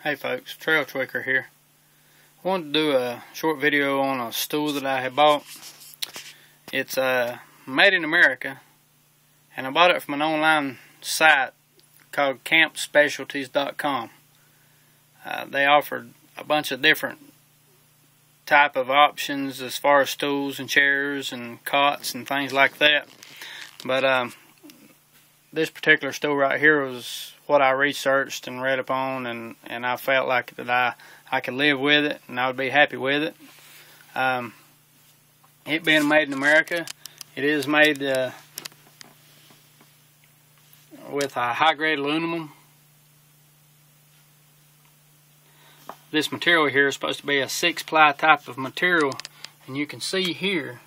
Hey folks, Trail Tweaker here. I wanted to do a short video on a stool that I had bought. It's made in America, and I bought it from an online site called campspecialties.com. They offered a bunch of different type of options as far as stools and chairs and cots and things like that. But this particular stool right here was what I researched and read upon, and I felt like that I could live with it and I would be happy with it. It being made in America, it is made with a high-grade aluminum. This material here is supposed to be a 6-ply type of material, and you can see here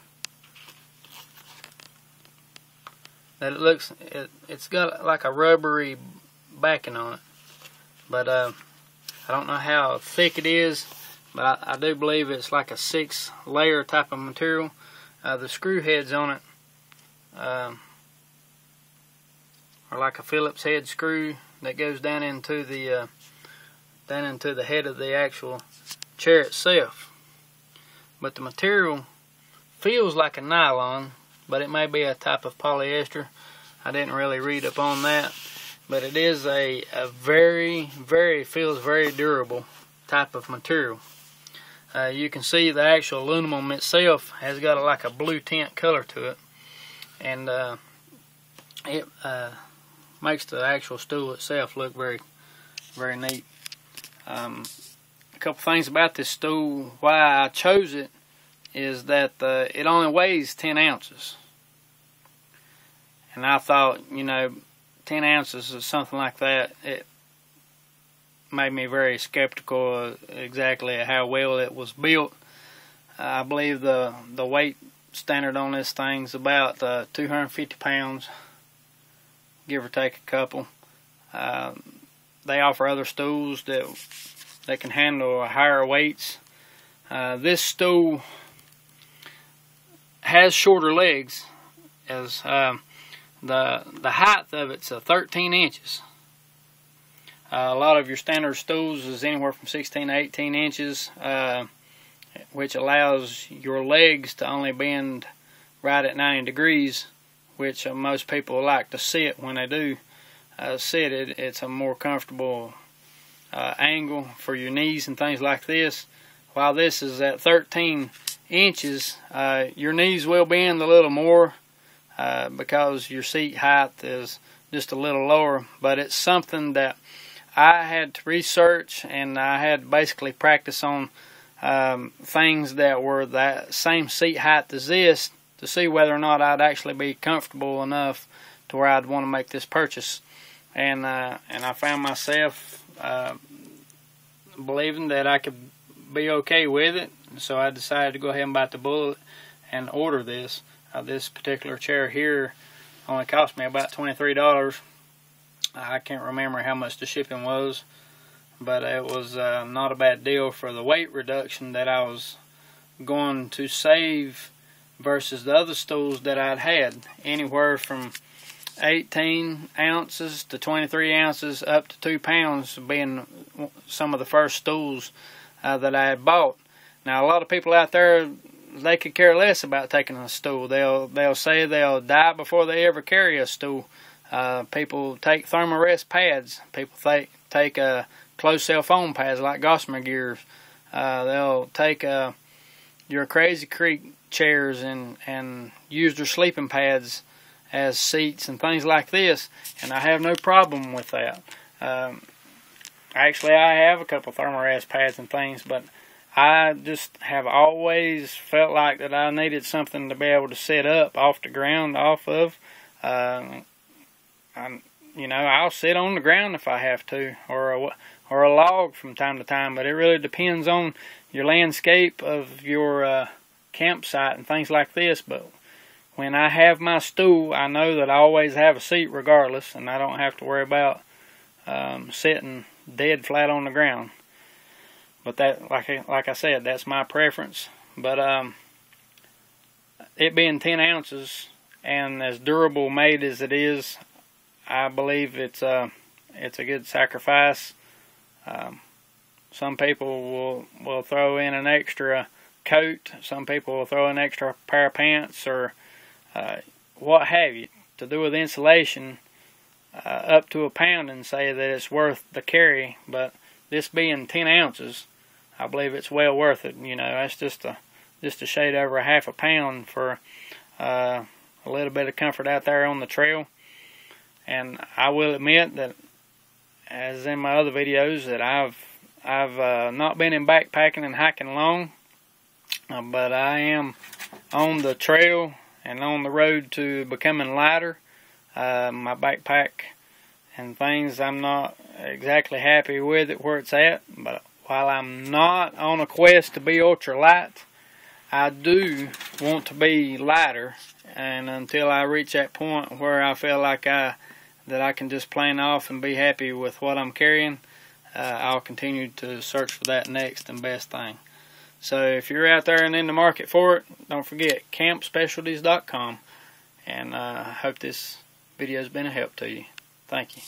that it's got like a rubbery backing on it, but I don't know how thick it is, but I do believe it's like a 6-layer type of material. The screw heads on it are like a Phillips head screw that goes down into the head of the actual chair itself. But the material feels like a nylon, but it may be a type of polyester. I didn't really read up on that. But it is a feels very durable type of material. You can see the actual aluminum itself has got like a blue tint color to it, and it makes the actual stool itself look very neat. A couple things about this stool, why I chose it, is that it only weighs 10 ounces. And I thought, 10 ounces or something like that, it made me very skeptical exactly how well it was built. I believe the weight standard on this thing's about 250 pounds, give or take a couple. They offer other stools that can handle higher weights. This stool has shorter legs, as the height of it's 13 inches. A lot of your standard stools is anywhere from 16 to 18 inches, which allows your legs to only bend right at 90 degrees, which most people like to sit when they do sit. It's a more comfortable angle for your knees and things like this. While this is at 13 inches, your knees will bend a little more, because your seat height is just a little lower. But it's something that I had to research, and I had to basically practice on things that were that same seat height as this to see whether or not I'd actually be comfortable enough to where I'd want to make this purchase. And I found myself believing that I could be okay with it, so I decided to go ahead and bite the bullet and order this. This particular chair here only cost me about $23. I can't remember how much the shipping was, but it was not a bad deal for the weight reduction that I was going to save versus the other stools that I'd had, anywhere from 18 ounces to 23 ounces up to 2 pounds, being some of the first stools that I had bought. Now, a lot of people out there, they could care less about taking a stool. They'll say they'll die before they ever carry a stool. People take thermarest pads. People take closed cell phone pads like Gossamer gears. They'll take your Crazy Creek chairs and use their sleeping pads as seats and things like this, and I have no problem with that. Actually, I have a couple thermarest pads and things, but I just have always felt like that I needed something to be able to sit up off the ground off of. I'll sit on the ground if I have to, or a log from time to time, but it really depends on your landscape of your campsite and things like this. But when I have my stool, I know that I always have a seat regardless, and I don't have to worry about sitting dead flat on the ground. But that, like I said, that's my preference. But it being 10 ounces and as durable made as it is, I believe it's a good sacrifice. Some people will throw in an extra coat. Some people will throw an extra pair of pants, or what have you, to do with insulation up to a pound, and say that it's worth the carry. But this being 10 ounces, I believe it's well worth it. You know, that's just a shade over a half a pound for a little bit of comfort out there on the trail. And I will admit that, as in my other videos, that I've not been in backpacking and hiking long, but I am on the trail and on the road to becoming lighter. My backpack and things, I'm not exactly happy with it where it's at, but while I'm not on a quest to be ultra light, I do want to be lighter, and until I reach that point where I feel like that I can just plane off and be happy with what I'm carrying, I'll continue to search for that next and best thing. So if you're out there and in the market for it, don't forget campspecialties.com, and I hope this video has been a help to you. Thank you.